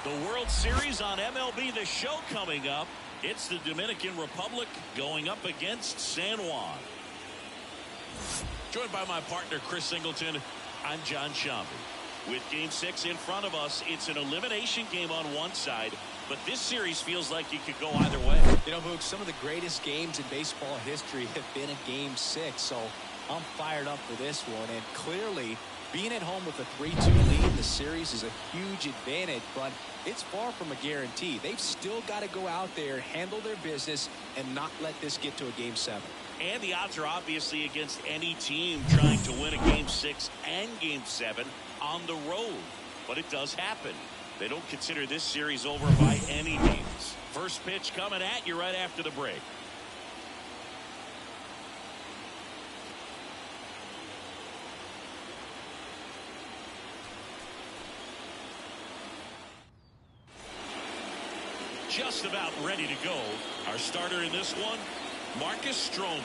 The World Series on MLB The Show coming up. It's the Dominican Republic going up against San Juan. Joined by my partner Chris Singleton, I'm John Shambi. With Game 6 in front of us, it's an elimination game on one side, but this series feels like it could go either way. You know, Mook, some of the greatest games in baseball history have been a Game 6, so I'm fired up for this one. And clearly, being at home with a 3-2 lead in the series is a huge advantage, but it's far from a guarantee. They've still got to go out there, handle their business, and not let this get to a Game 7. And the odds are obviously against any team trying to win a Game 6 and Game 7 on the road. But it does happen. They don't consider this series over by any means. First pitch coming at you right after the break. Just about ready to go. Our starter in this one, Marcus Stroman.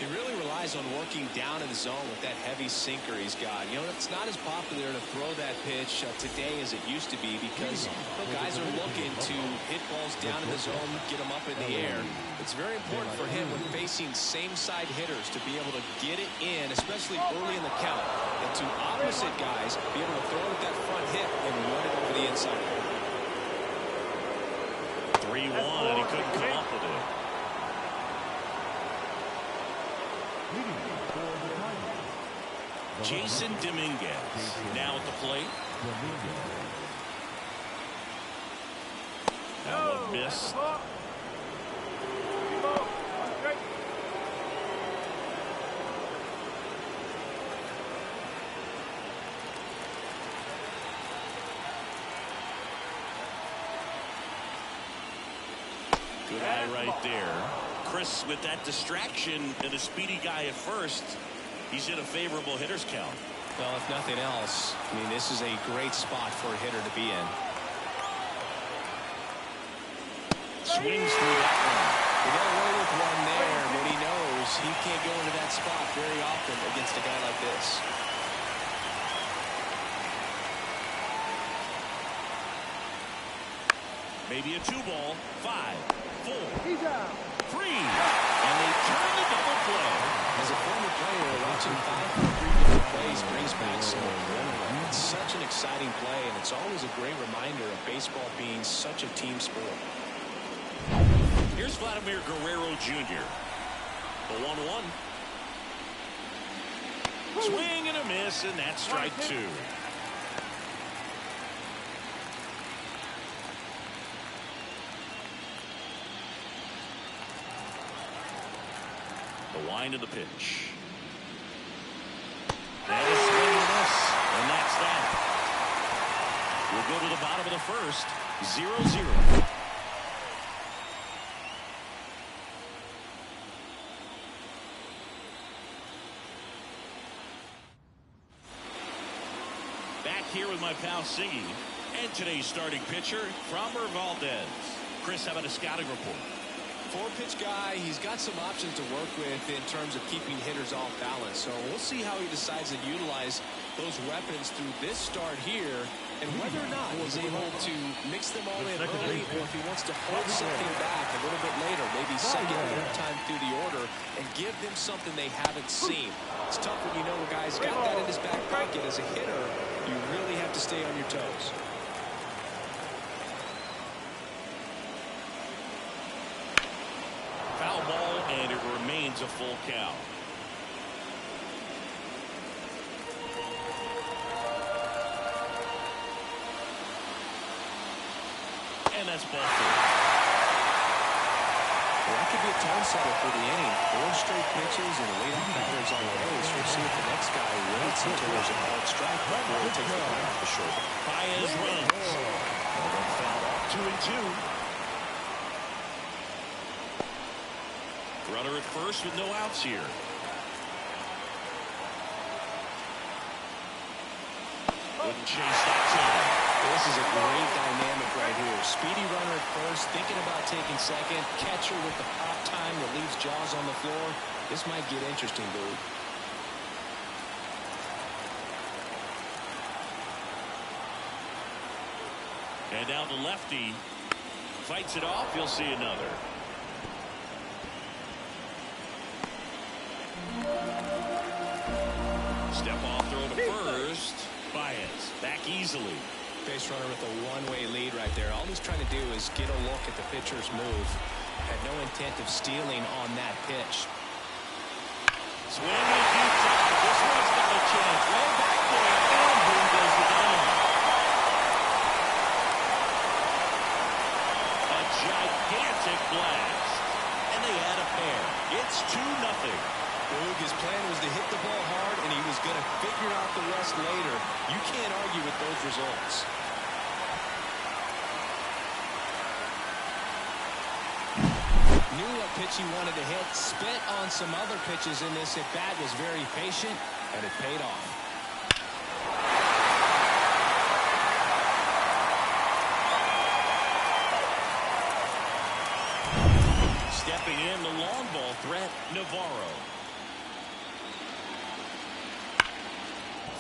He really relies on working down in the zone with that heavy sinker he's got. You know, it's not as popular to throw that pitch today as it used to be because guys are looking to hit balls down in the zone, get them up in the air. It's very important for him when facing same-side hitters to be able to get it in, especially early in the count, and to opposite guys be able to throw it that front hip and run it over the inside. 3-1, and he couldn't come up with it. Jason Dominguez now at the plate. That one missed. Good eye right there. Chris, with that distraction and a speedy guy at first, he's in a favorable hitter's count. Well, if nothing else, I mean, this is a great spot for a hitter to be in. Swings through that one. He got away with one there, but he knows he can't go into that spot very often against a guy like this. Maybe a 2-ball. 5, 4, 3, and they turn the double play. As a former player, watching 5 or 3 different plays brings back some adrenaline. It's such an exciting play, and it's always a great reminder of baseball being such a team sport. Here's Vladimir Guerrero Jr. The 1-1. Swing and a miss, and that's strike 2. The wind of the pitch. And a swing and a miss, and that's that. We'll go to the bottom of the first. 0-0. Back here with my pal Siggy and today's starting pitcher, Framber Valdez. Chris, how about a scouting report? 4-pitch guy. He's got some options to work with in terms of keeping hitters off balance. So we'll see how he decides to utilize those weapons through this start here and whether or not he's able to mix them all in early or if he wants to hold something back a little bit later, maybe second or third time through the order and give them something they haven't seen. It's tough when you know a guy's got that in his back pocket. As a hitter, you really have to stay on your toes. Foul ball, and it remains a full count. And that's ball 4. Well, that could be a tone setter for the inning. 4 straight pitches and leadoff batters on the base. We'll see if the next guy waits until there's a hard strike before he takes the ball off the shoulder. Baez runs. Foul off 2-2. Runner at first with no outs here. Wouldn't chase that time. This is a great dynamic right here. Speedy runner at first, thinking about taking second. Catcher with the pop time that leaves Jaws on the floor. This might get interesting, dude. And now the lefty fights it off. You'll see another. Step off throw to first. Baez back easily. Base runner with a one-way lead right there. All he's trying to do is get a look at the pitcher's move. Had no intent of stealing on that pitch. Swing and deep drive. This one's got a chance. Way back there. And boom goes the dome. A gigantic blast. And they add a pair. It's 2-0. Boog, his plan was to hit the ball hard, and he was going to figure out the rest later. You can't argue with those results. Knew what pitch he wanted to hit, spent on some other pitches in this at-bat, was very patient, and it paid off. Stepping in, the long ball threat, Navarro.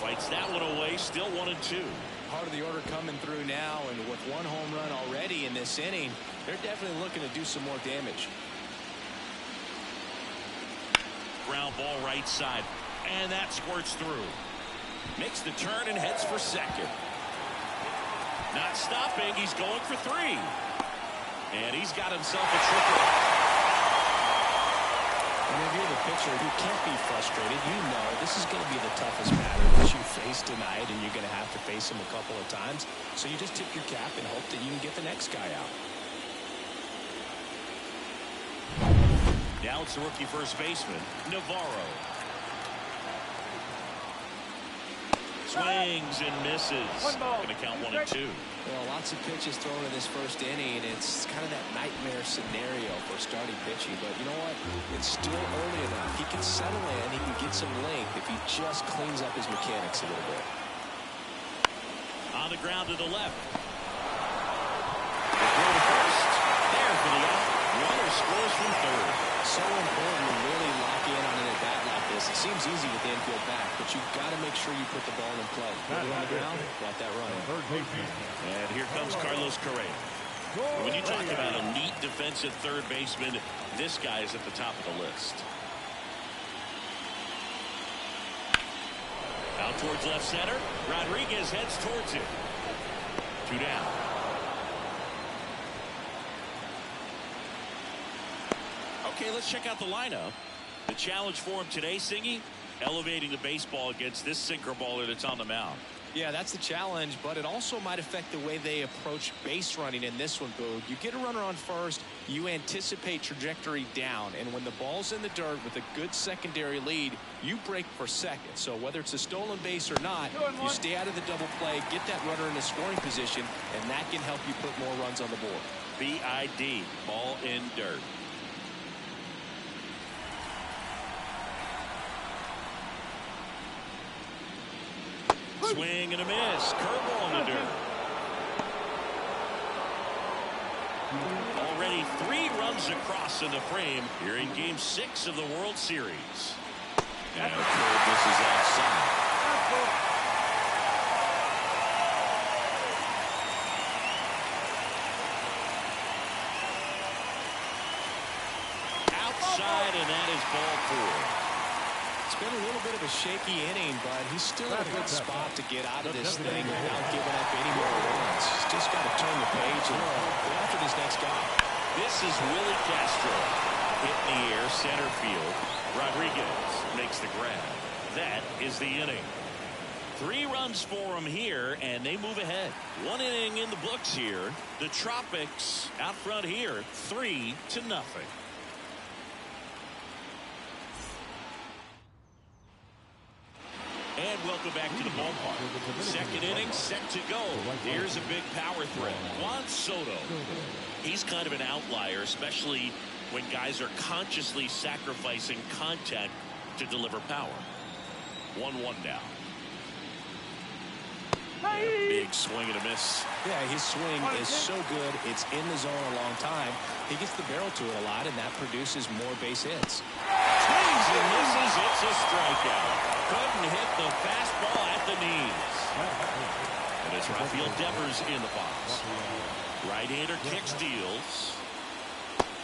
Fights that one away, still 1-2. Part of the order coming through now, and with one home run already in this inning, they're definitely looking to do some more damage. Ground ball right side, and that squirts through. Makes the turn and heads for second. Not stopping, he's going for 3. And he's got himself a triple. And if you're the pitcher who can't be frustrated, you know this is going to be the toughest batter that you face tonight, and you're going to have to face him a couple of times. So you just tip your cap and hope that you can get the next guy out. Now it's the rookie first baseman, Navarro. Swings and misses. Going to count 1-2. Well, lots of pitches thrown in this first inning. It's kind of that nightmare scenario for starting pitching. But you know what? It's still early enough. He can settle in. He can get some length if he just cleans up his mechanics a little bit. On the ground to the left. The throw to first. There for the out. Runner scores from third. So important to really lock in on an at-bat like this. It seems easy with the infield back, but you've got to make sure you put the ball in play. Put it on the ground, let that run. And here comes Carlos Correa. When you talk about a neat defensive third baseman, this guy is at the top of the list. Out towards left center. Rodriguez heads towards it. 2 down. Okay, let's check out the lineup. The challenge for him today, Singy, elevating the baseball against this sinker baller that's on the mound. Yeah, that's the challenge, but it also might affect the way they approach base running in this one, Boog. You get a runner on first, you anticipate trajectory down, and when the ball's in the dirt with a good secondary lead, you break for second. So whether it's a stolen base or not, you stay out of the double play, get that runner in a scoring position, and that can help you put more runs on the board. BID, ball in dirt. Swing and a miss. Curveball in the dirt. Already 3 runs across in the frame here in Game 6 of the World Series. And this is outside. Outside, and that is ball 4. It's been a little bit of a shaky inning, but he's still in a good spot to get out of this thing without giving up any more runs. He's just got to turn the page and go after this next guy. This is Willie Castro. Hit in the air, center field. Rodriguez makes the grab. That is the inning. 3 runs for him here, and they move ahead. 1 inning in the books here. The Tropics out front here, 3-0. And welcome back to the ballpark. Second inning set to go. Here's a big power threat. Juan Soto. He's kind of an outlier, especially when guys are consciously sacrificing contact to deliver power. 1-1 now. Big swing and a miss. Yeah, his swing is so good. It's in the zone a long time. He gets the barrel to it a lot, and that produces more base hits. Swings and misses. It's a strikeout. Couldn't hit the fastball at the knees. And it's Rafael Devers in the box. Right-hander kicks, deals.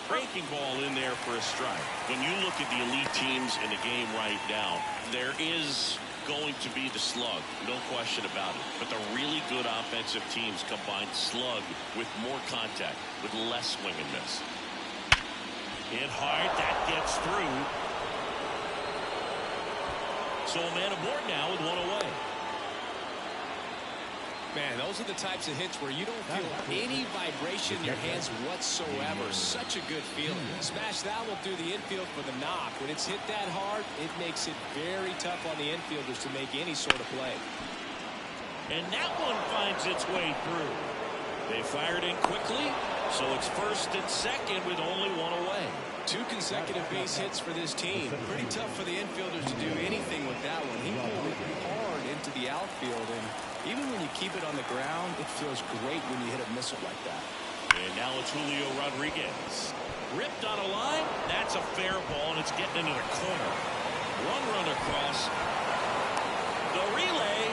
Breaking ball in there for a strike. When you look at the elite teams in the game right now, there is going to be the slug, no question about it. But the really good offensive teams combine slug with more contact, with less swing and miss. Hit hard, that gets through. So a man aboard now with one away. Man, those are the types of hits where you don't feel any vibration in your hands whatsoever. Such a good feeling. Smash that one through the infield for the knock. When it's hit that hard, it makes it very tough on the infielders to make any sort of play. And that one finds its way through. They fired in quickly, so it's first and second with only one away. 2 consecutive base hits for this team. Pretty tough for the infielders to do anything with that one. He pulled it hard into the outfield, and even when you keep it on the ground, it feels great when you hit a missile like that. And now it's Julio Rodriguez. Ripped on a line. That's a fair ball, and it's getting into the corner. One run across. The relay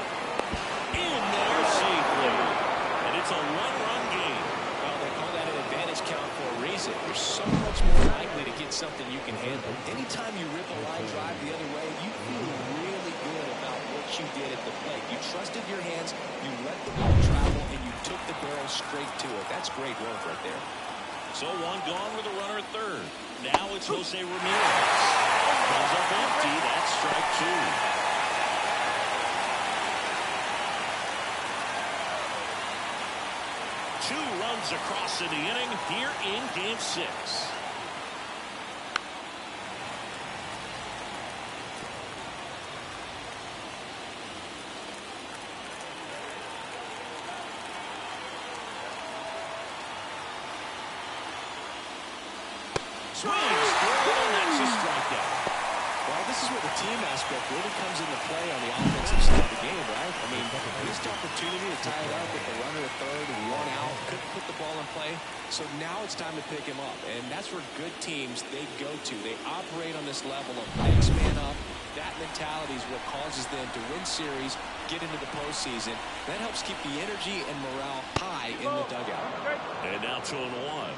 in there safely. And it's a one-run game. Well, they call that an advantage count for a reason. You're so much more likely to get something you can handle. Anytime you rip a line drive the other way, you feel really good about what you did at the plate. You trusted your hands, you let the ball travel, and you took the barrel straight to it. That's great work right there. So one gone with a runner at third. Now it's Jose Ramirez. Comes up empty. That's strike 2. 2 runs across in the inning here in Game 6. Swings through, and that's a strikeout. Well, this is where the team aspect really comes into play on the offensive side of the game, right? I mean, missed opportunity to tie it up with the runner at third and 1 out. Couldn't put the ball in play. So now it's time to pick him up. And that's where good teams, they go to. They operate on this level of next man up. That mentality is what causes them to win series, get into the postseason. That helps keep the energy and morale high in the dugout. And now 2-1.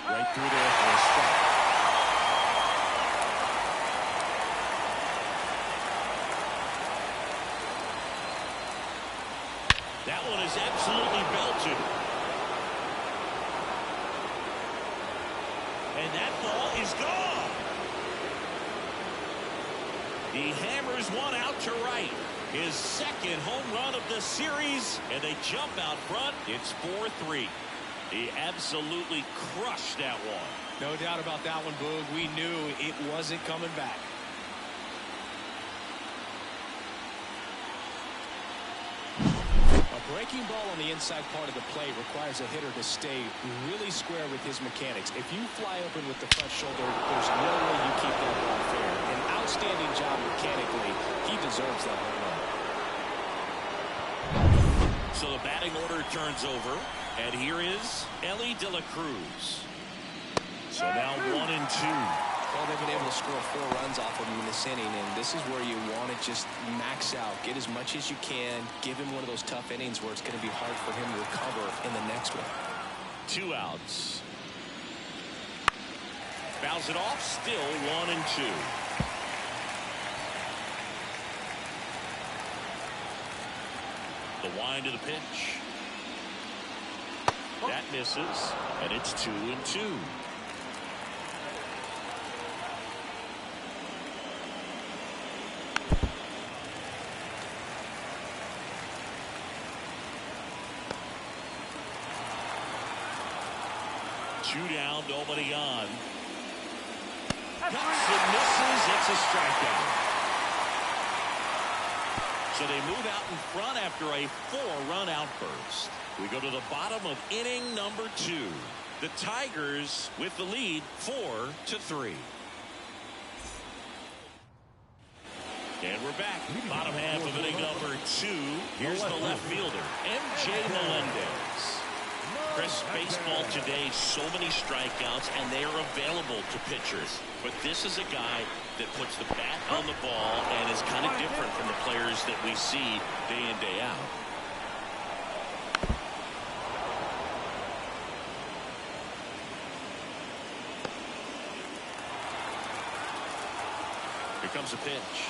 Right through there for a strike. That one is absolutely belted. And that ball is gone. He hammers one out to right. His second home run of the series, and they jump out front. It's 4-3. He absolutely crushed that one. No doubt about that one, Boog. We knew it wasn't coming back. A breaking ball on the inside part of the plate requires a hitter to stay really square with his mechanics. If you fly open with the front shoulder, there's no way you keep that ball fair. An outstanding job mechanically. He deserves that home run. So the batting order turns over. And here is Ellie De La Cruz. So now 1-2. Well, they've been able to score 4 runs off of him in this inning, and this is where you want to just max out. Get as much as you can. Give him one of those tough innings where it's going to be hard for him to recover in the next one. 2 outs. Fouls it off. Still 1-2. The wind of the pitch. That misses, and it's 2-2. Two down, nobody on. Cuts and misses. It's a strikeout. So they move out in front after a 4-run outburst. We go to the bottom of inning number 2. The Tigers with the lead 4-3. And we're back. Bottom half of inning number 2. Here's the left fielder, MJ Melendez. Chris, baseball today, so many strikeouts, and they are available to pitchers. But this is a guy that puts the bat on the ball and is kind of different from the players that we see day in, day out. Here comes a pitch.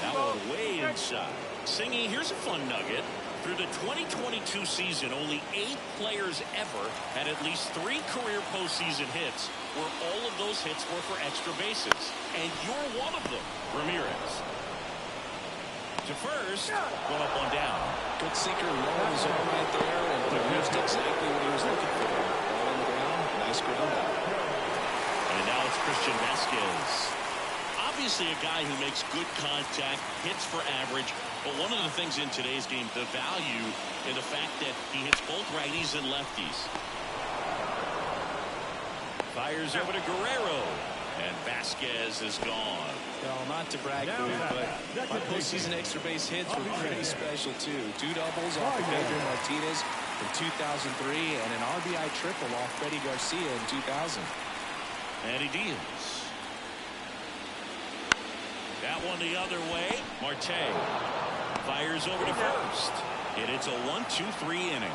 That one way inside. Singy, here's a fun nugget. Through the 2022 season, only 8 players ever had at least 3 career postseason hits, where all of those hits were for extra bases. And you're one of them, Ramirez. To first, one up, one down. Good sinker, low in the zone right there, and produced exactly what he was looking for. Ball on the ground, nice ground out. And now it's Christian Vasquez. Obviously a guy who makes good contact, hits for average, but one of the things in today's game, the value in the fact that he hits both righties and lefties. Fires over to Guerrero, and Vasquez is gone. Well, not to brag, but my postseason extra base hits were pretty special too. 2 doubles off of Pedro Martinez in 2003 and an RBI triple off Freddie Garcia in 2000. And he deals. That one the other way. Marte fires over to first. And it's a 1-2-3 inning.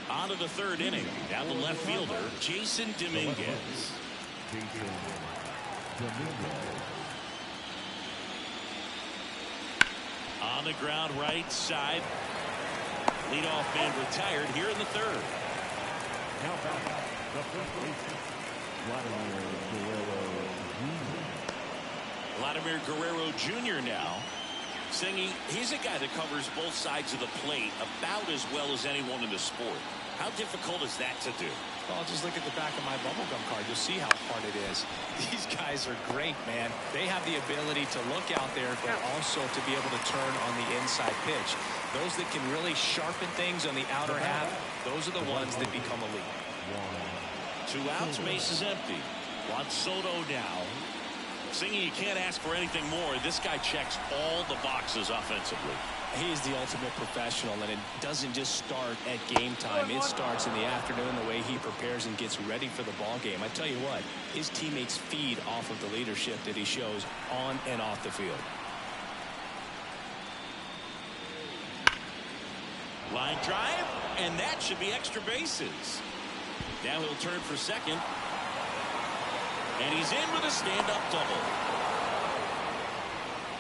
On to the 3rd inning. Now the left fielder, Jason Dominguez. On the ground right side. Leadoff man retired here in the 3rd. Vladimir Guerrero Jr. now. Singy, he's a guy that covers both sides of the plate about as well as anyone in the sport. How difficult is that to do? Well, just look at the back of my bubblegum card. You'll see how hard it is. These guys are great, man. They have the ability to look out there, but also to be able to turn on the inside pitch. Those that can really sharpen things on the outer half, those are the ones that become elite. 2 outs, base is empty. Juan Soto now. Singy, you can't ask for anything more. This guy checks all the boxes offensively. He is the ultimate professional, and it doesn't just start at game time. It starts in the afternoon, the way he prepares and gets ready for the ball game. I tell you what, his teammates feed off of the leadership that he shows on and off the field. Line drive, and that should be extra bases. Now he'll turn for second. And he's in with a stand-up double.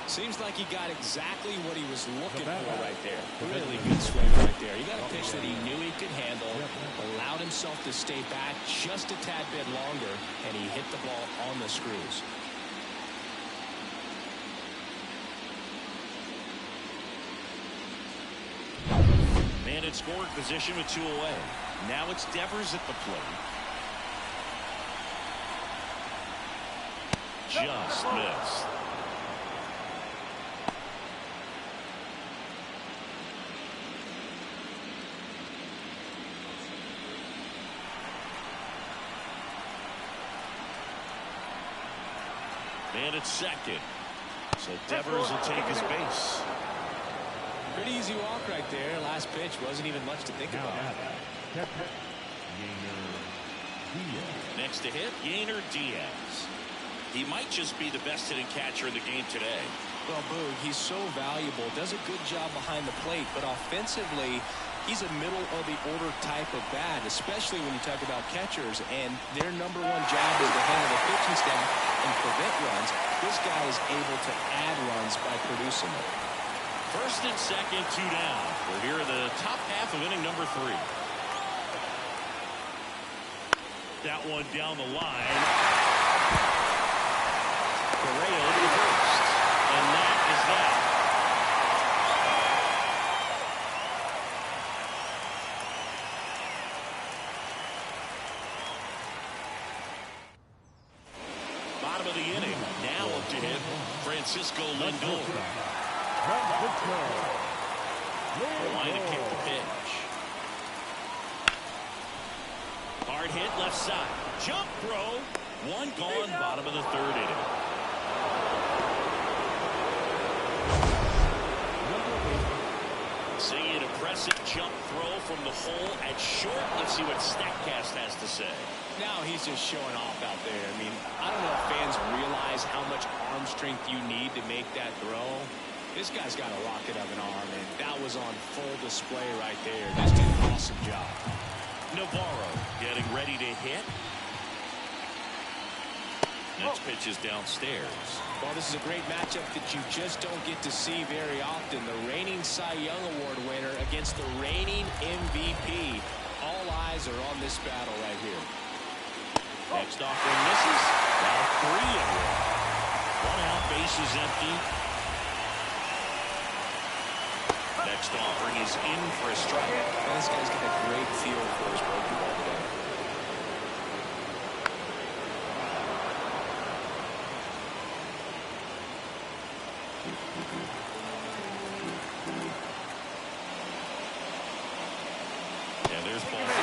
Seems like he got exactly what he was looking for right there. Really good swing right there. He got a pitch that he knew he could handle, allowed himself to stay back just a tad bit longer, and he hit the ball on the screws. Man in scoring position with 2 away. Now it's Devers at the plate. Just missed. And it's second. So Devers will take his base. Pretty easy walk right there. Last pitch wasn't even much to think about. Next to hit, Yainer Diaz. He might just be the best hitting catcher in the game today. Well, Boog, he's so valuable. Does a good job behind the plate, but offensively, he's a middle-of-the-order type of bat, especially when you talk about catchers, and their #1 job is to handle the pitching staff and prevent runs. This guy is able to add runs by producing them. First and second, 2 down. We're here in the top half of inning number 3. That one down the line. Correa to first. And that is that. Bottom of the inning. Now up to hit Francisco Lindor. The line to kick the pitch. Hard hit left side. Jump throw. One gone, bottom of the third inning. See an impressive jump throw from the hole at short. Let's see what StatCast has to say. Now he's just showing off out there. I mean, I don't know if fans realize how much arm strength you need to make that throw. This guy's got a rocket of an arm, and that was on full display right there. Just an awesome job. Navarro getting ready to hit. Next pitch is downstairs. Well, this is a great matchup that you just don't get to see very often. The reigning Cy Young Award winner against the reigning MVP. All eyes are on this battle right here. Next offering misses. Now 3-1. One out, bases empty. Next offering is in for a strike. This guy's got a great feel for his breaking ball today. And there's ball 4.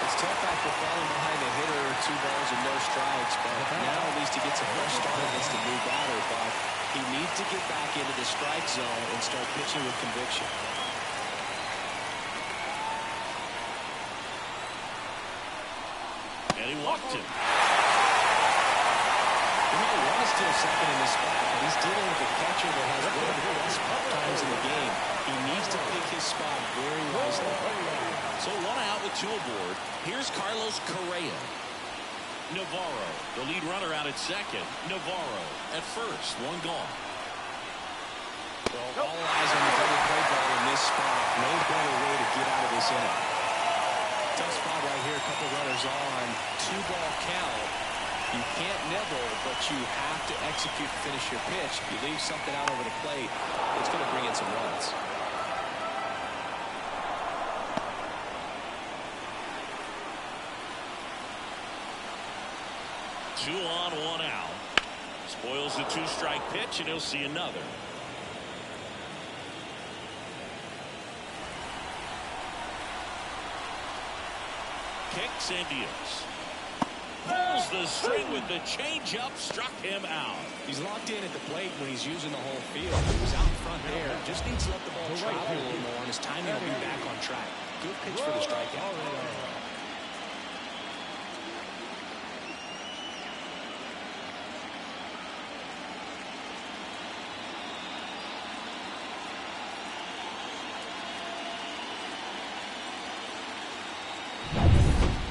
It's tough after falling behind a hitter, 2 balls and no strikes, but now at least he gets a fresh start against a new batter. But he needs to get back into the strike zone and start pitching with conviction. And he walked him. You know, one is still second in this spot, but he's dealing with a catcher that has one of the best times in the game. He needs to pick his spot very wisely. So 1 out with 2 aboard. Here's Carlos Correa. Navarro, the lead runner, out at second. Navarro at first. 1 gone. Well, all eyes on the double play ball in this spot. No better way to get out of this inning. Tough spot right here. A couple runners on. 2-ball count. You can't nibble, but you have to execute to finish your pitch. If you leave something out over the plate, it's going to bring in some runs. Two on, 1 out. Spoils the 2-strike pitch, and he'll see another. Kicks and deals. Pulls the string with the changeup, struck him out. He's locked in at the plate when he's using the whole field. He was out in front there. Just needs to let the ball travel a little more, and his timing will be back on track. Good pitch for the strikeout.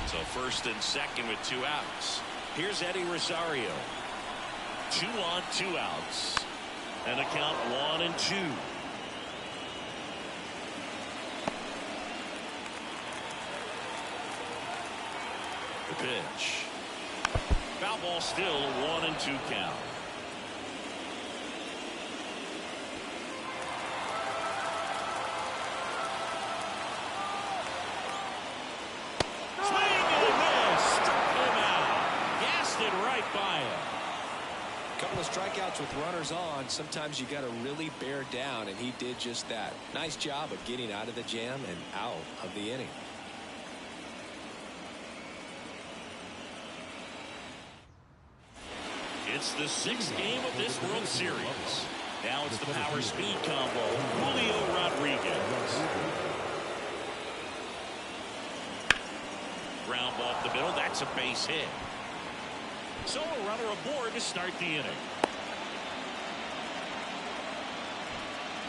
So first and second with 2 outs. Here's Eddie Rosario. 2 on, 2 outs. And a count 1-2. The pitch. Foul ball still, 1-2 count. Couple of strikeouts with runners on. Sometimes you got to really bear down, and he did just that. Nice job of getting out of the jam and out of the inning. It's the 6th game of this World Series. Now it's the power speed combo. Julio Rodriguez. Ground ball up the middle. That's a base hit. So a runner aboard to start the inning.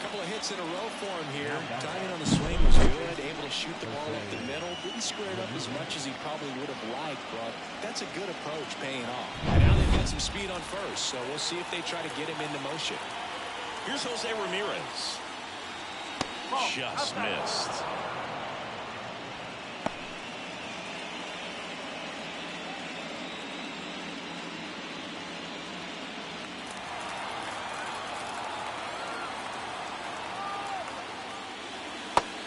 Couple of hits in a row for him here. Timing on the swing was good. Able to shoot the ball up the middle. Didn't square it up as much as he probably would have liked, but that's a good approach paying off. And now they've got some speed on first, so we'll see if they try to get him into motion. Here's Jose Ramirez. Just missed.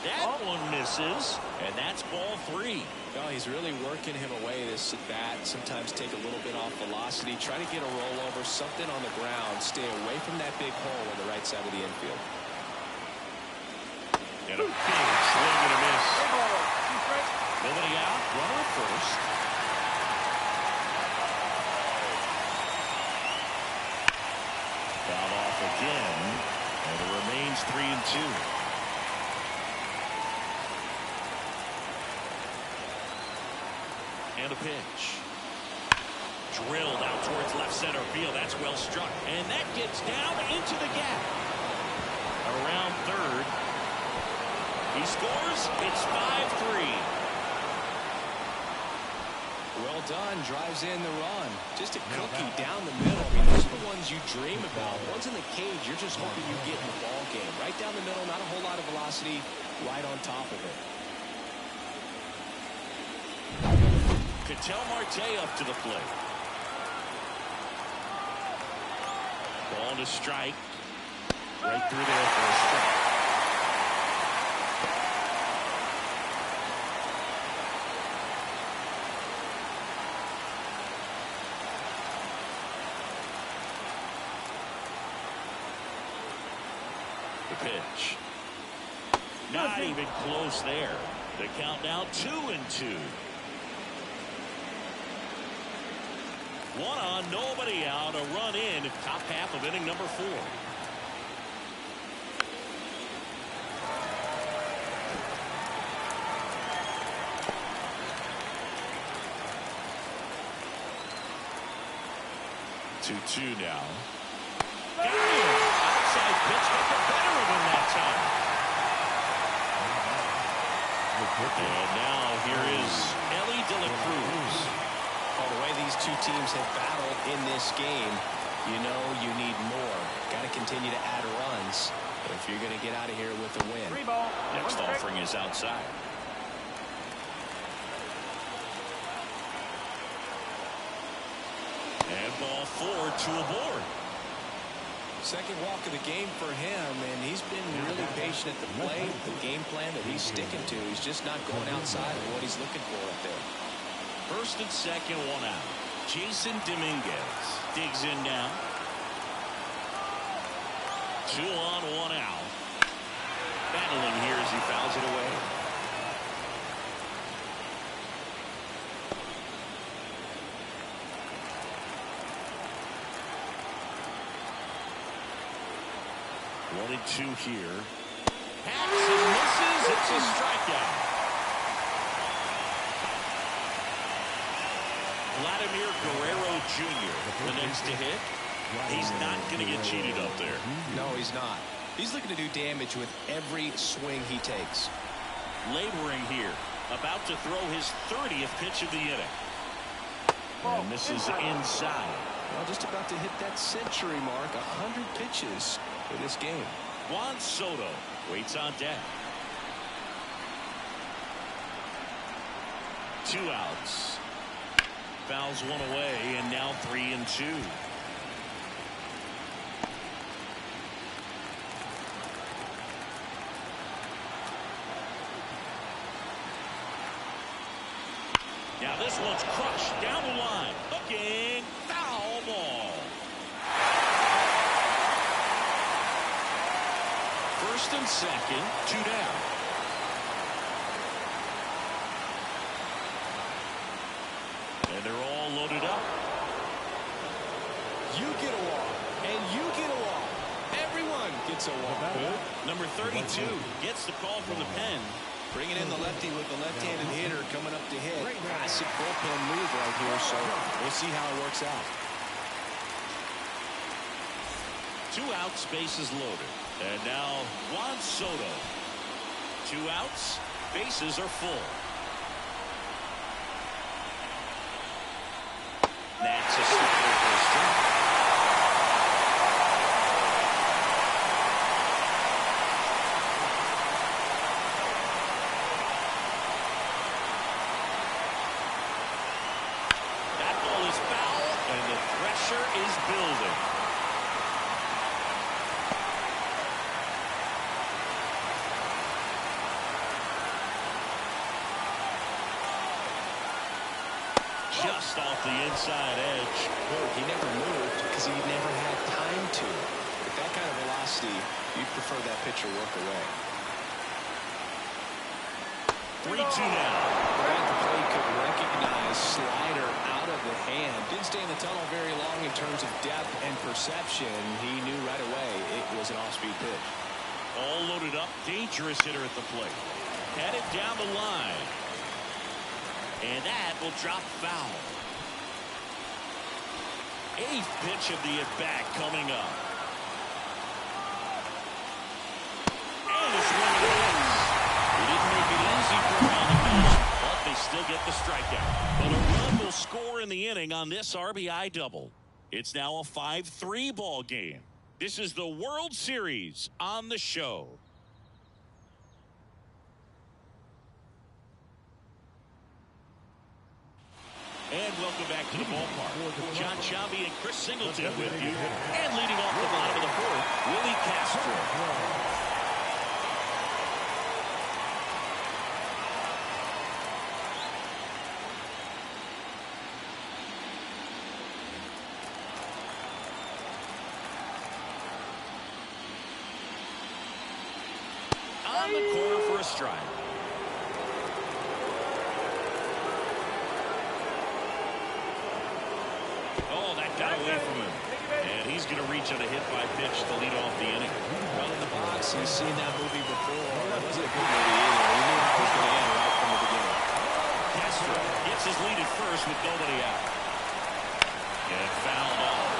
That one misses, and that's ball 3. Well, he's really working him away this at bat. Sometimes take a little bit off velocity. Try to get a rollover, something on the ground. Stay away from that big hole on the right side of the infield. And a big swing and a miss. Nobody out. Runner at first. Foul off again. And it remains 3-2. And a pitch. Drilled out towards left center field. That's well struck. And that gets down into the gap. Around third. He scores. It's 5-3. Well done. Drives in the run. Just a cookie down the middle. I mean, those are the ones you dream about. Ones in the cage, you're just hoping you get in the ball game. Right down the middle, not a whole lot of velocity. Right on top of it. Ketel Marte up to the plate. Ball to strike. Right through there for a strike. The pitch. Not even close there. The count now 2-2. One on, nobody out. A run in. Top half of inning number 4. Two now. Got him. Outside pitch, but the better than that time. And now here is Ellie De La Cruz. Oh, the way these two teams have battled in this game, you know you need more. Got to continue to add runs if you're going to get out of here with a win. Next offering is outside. And ball 4, 2 aboard. Second walk of the game for him, and he's been really patient at the plate. The game plan that he's sticking to, he's just not going outside of what he's looking for up there. First and second, one out. Jason Dominguez digs in now. 2 on, 1 out. Battling here as he fouls it away. One and 2 here. Hacks and misses. It's a strikeout. Vladimir Guerrero Jr. the next to hit. He's not going to get cheated up there. No, he's not. He's looking to do damage with every swing he takes. Laboring here. About to throw his 30th pitch of the inning. And this is inside. Well, just about to hit that century mark. 100 pitches for this game. Juan Soto waits on deck. 2 outs. Fouls one away, and now 3-2. Now this one's crushed down the line. Looking. Foul ball. First and second, 2 down. And they're all loaded up. You get a walk, and you get a walk. Everyone gets a walk. Number 32 gets the call from the pen. Bringing in the lefty with the left-handed hitter coming up to hit. Classic bullpen move right here, so we'll see how it works out. 2 outs, bases loaded. And now Juan Soto. 2 outs, bases are full. That's a slider for a strike. That ball is foul, and the pressure is building. Just off the inside edge. He never moved because he never had time to. With that kind of velocity, you'd prefer that pitcher work away. 3-2 now. terms of depth and perception, he knew right away it was an off-speed pitch. All loaded up, dangerous hitter at the plate. Headed down the line. And that will drop foul. 8th pitch of the at-bat coming up. And a swing and a miss. He didn't make it easy for him on the mound, but they still get the strikeout. But a run will score in the inning on this RBI double. It's now a 5-3 ball game. This is the World Series on the show. And welcome back to the ballpark. John Chambi and Chris Singleton with you. And leading off the bottom of the 4th, Willie Castro. On the corner for a strike. Oh, that got away from him. And he's going to reach on a hit by pitch to lead off the inning. Well, in the box, he's seen that movie before. That wasn't a good movie either. He knew how it was going to end right from the beginning. Castro gets his lead at first with nobody out. And fouled off.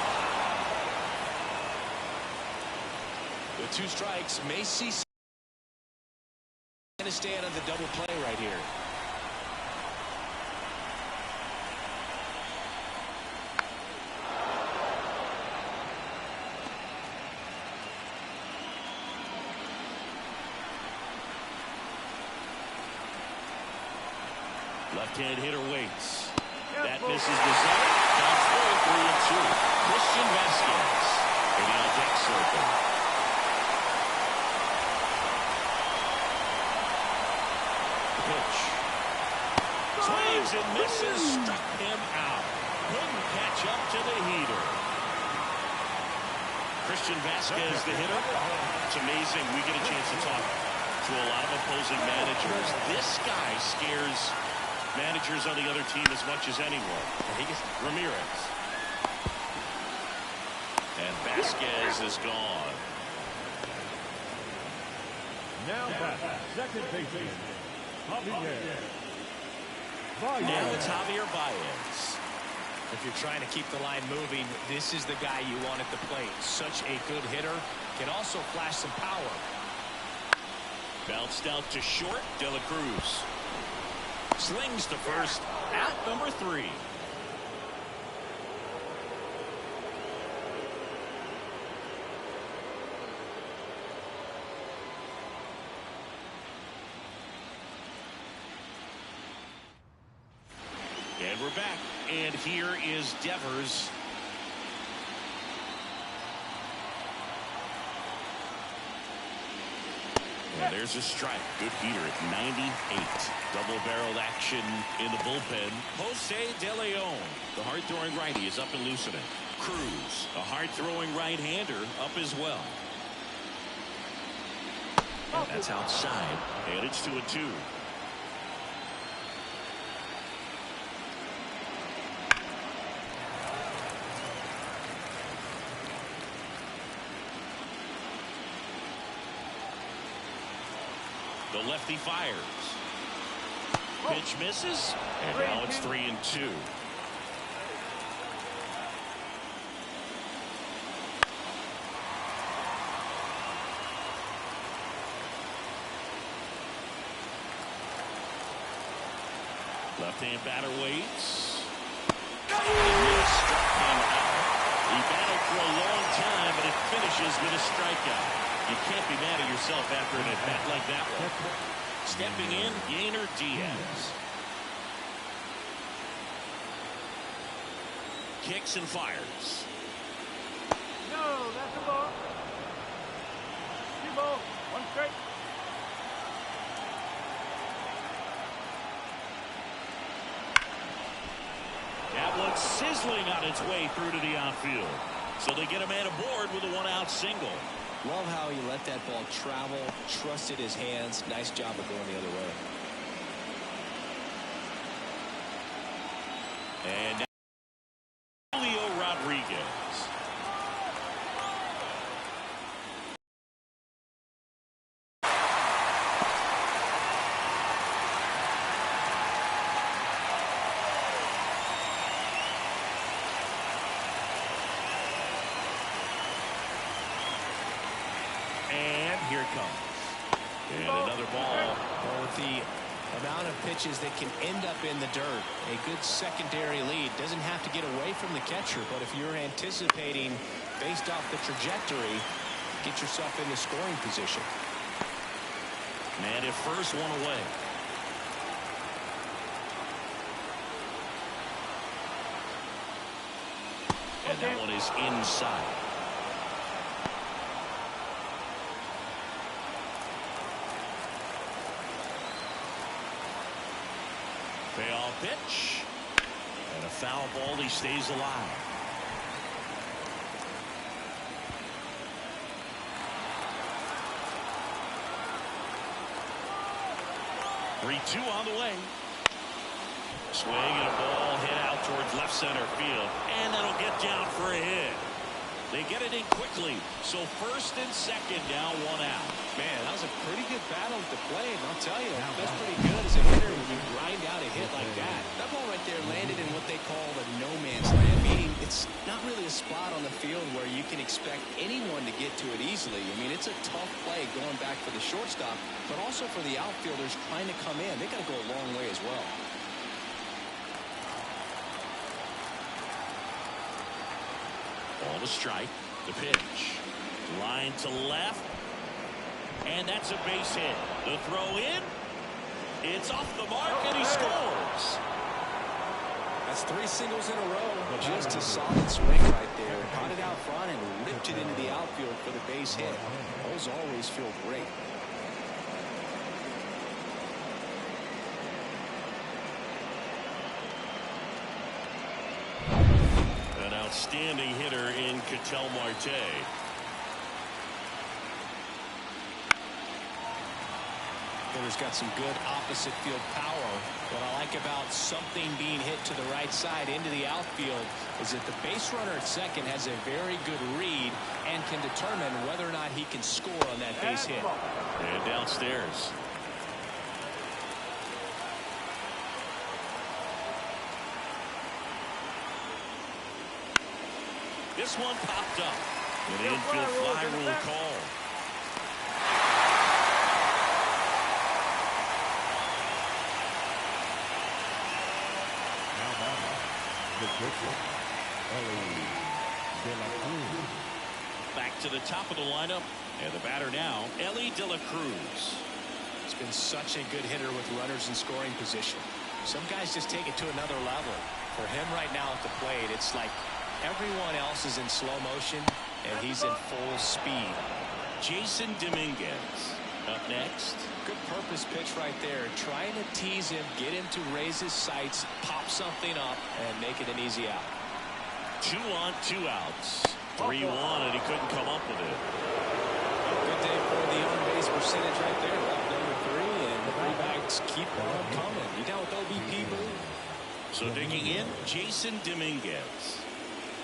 With 2 strikes, may see going to stand on the double play right here. Left-hand hitter waits. That misses the zone. Counts full 3-2. Christian Vasquez in the on-deck circle. Pitch. Swings and misses. Struck him out. Couldn't catch up to the heater. Christian Vasquez, the hitter. It's amazing. We get a chance to talk to a lot of opposing managers. This guy scares managers on the other team as much as anyone. Ramirez. And Vasquez is gone. Now back, second baseman, Javier. Now it's Javier Baez. If you're trying to keep the line moving, this is the guy you want at the plate. Such a good hitter. Can also flash some power. Bounced out to short. De La Cruz slings to first at number 3. And we're back. And here is Devers. And there's a strike. Good heater at 98. Double-barreled action in the bullpen. Jose De Leon, the hard-throwing righty, is up and loosening. Cruz, a hard-throwing right-hander, up as well. And that's outside. And it's 2-2. The lefty fires. Pitch misses. And now it's 3-2. Left-hand batter waits. And it struck him out. He battled for a long time, but it finishes with a strikeout. You can't be mad at yourself after an at-bat like that one. Stepping in, Yainer Diaz. Kicks and fires. No, that's a ball. 2 balls, 1 strike. That one's sizzling on its way through to the outfield. So they get a man aboard with a 1-out single. Love how he let that ball travel, trusted his hands. Nice job of going the other way. And now Julio Rodriguez. comes. And another ball. Well, with the amount of pitches that can end up in the dirt, a good secondary lead. Doesn't have to get away from the catcher, but if you're anticipating based off the trajectory, get yourself in the scoring position. And at first, one away. And that one is inside. Payoff pitch. And a foul ball. He stays alive. Three-two on the way. Swing and a ball hit out towards left center field. And that'll get down for a hit. They get it in quickly. So first and second, now one out. Man, that was a pretty good battle at the plate. And I'll tell you, that's pretty good as a hitter when you grind out a hit like that. That ball right there landed in what they call the no man's land, meaning it's not really a spot on the field where you can expect anyone to get to it easily. I mean, it's a tough play going back for the shortstop, but also for the outfielders trying to come in. They got to go a long way as well. Ball to strike. The pitch. Line to left. And that's a base hit. The throw in. It's off the mark, and he scores. That's 3 singles in a row. Just a solid swing right there. Caught it out front and ripped it into the outfield for the base hit. Those always feel great. An outstanding hitter in Ketel Marte. Miller's got some good opposite field power. What I like about something being hit to the right side into the outfield is that the base runner at second has a very good read and can determine whether or not he can score on that base hit. And downstairs. This one popped up. An infield fly rule call. Back to the top of the lineup. And the batter now, Ellie De La Cruz. He's been such a good hitter with runners in scoring position. Some guys just take it to another level. For him right now at the plate, it's like everyone else is in slow motion, and he's in full speed. Jason Dominguez up next. Good purpose pitch right there. Trying to tease him, get him to raise his sights, pop something up, and make it an easy out. 2 on, 2 outs. 3-1, and he couldn't come up with it. Good day for the on-base percentage right there. Left number 3, and the three-backs keep on coming. You down with OBP, Boo? So digging in, Jason Dominguez.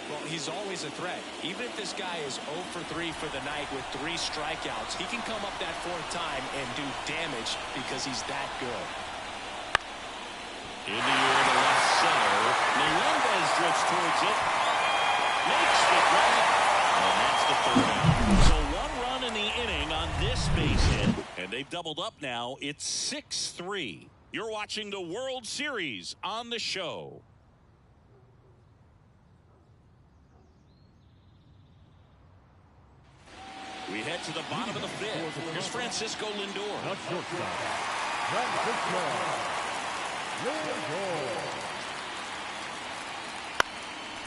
Well, he's always a threat. Even if this guy is 0 for 3 for the night with 3 strikeouts, he can come up that 4th time and do damage because he's that good. In the air to left center. Melendez drifts towards it. Makes the grab. And that's the 3rd out. So 1 run in the inning on this base hit. And they've doubled up now. It's 6-3. You're watching the World Series on the show. We head to the bottom of the 5th. Here's Francisco Lindor. The shortstop, Francisco Lindor.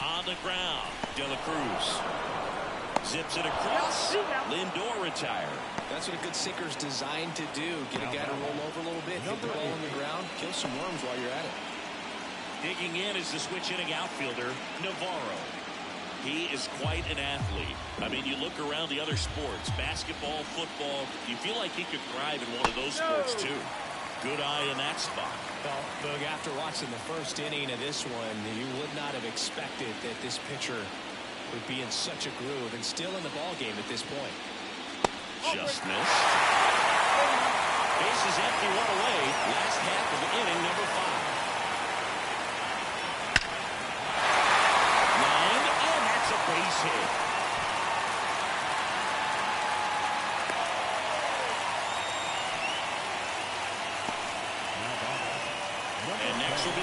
On the ground, De La Cruz zips it across. Lindor retired. That's what a good sinker's designed to do. Get a guy to roll over a little bit, hit the ball on the ground, kill some worms while you're at it. Digging in is the switch hitting outfielder, Navarro. He is quite an athlete. I mean, you look around the other sports, basketball, football, you feel like he could thrive in one of those sports too. Good eye in that spot. Well, Boog, after watching the first inning of this one, you would not have expected that this pitcher would be in such a groove and still in the ball game at this point. Just missed. Base is empty, 1 away. Last half of inning number 5. Line, and that's a base hit.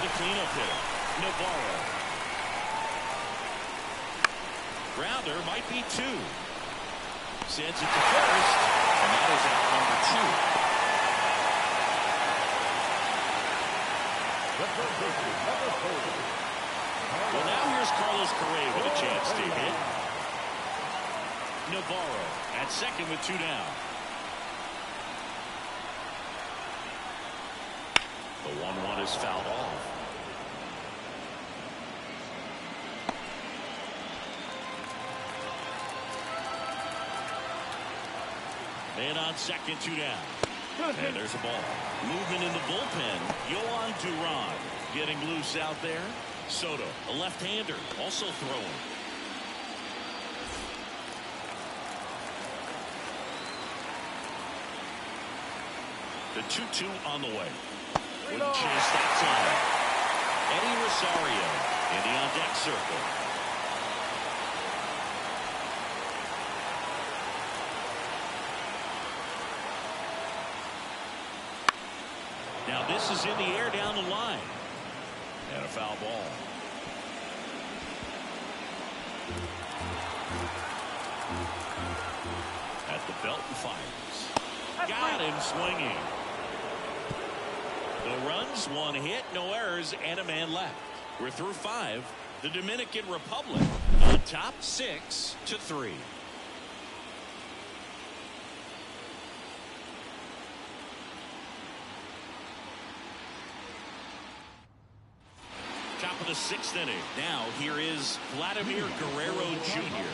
the cleanup hitter, Navarro. Grounder might be 2. Sends it to first, and that is out number 2. Well, now here's Carlos Correa with a chance to hit. Navarro at second with 2 down. The 1-1 is fouled off. And on second, 2 down. And there's a ball. Movement in the bullpen. Yohan Duran getting loose out there. Soto, a left-hander, also throwing. The 2-2 on the way. Wouldn't chase that time. Eddie Rosario in the on-deck circle. Now this is in the air down the line. And a foul ball. At the belt and fires. Got him swinging. No runs, 1 hit, no errors, and a man left. We're through 5. The Dominican Republic on top 6-3. Top of the 6th inning. Now here is Vladimir Guerrero Jr.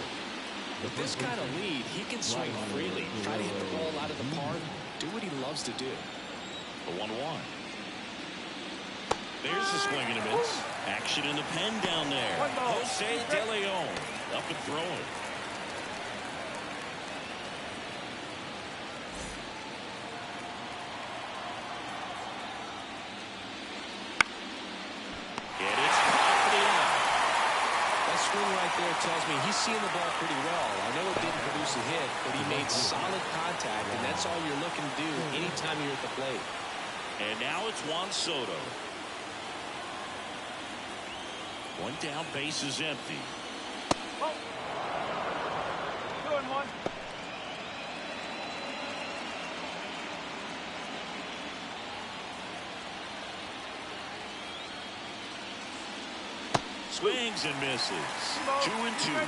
With this kind of lead, he can swing freely, try to hit the ball out of the park, do what he loves to do. The 1-1. There's the swing and a miss. Action in the pen down there. Jose De Leon up and throwing. And it's caught for the out. That swing right there tells me he's seeing the ball pretty well. I know it didn't produce a hit, but he made solid contact, and that's all you're looking to do anytime you're at the plate. And now it's Juan Soto. 1 down, base is empty. Oh. 2-1. Swings and misses. 2-2.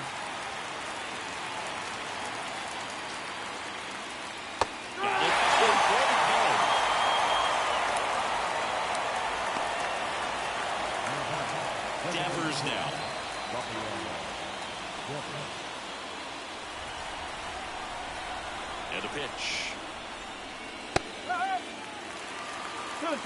Got it. Devers now. And a pitch. 2-2.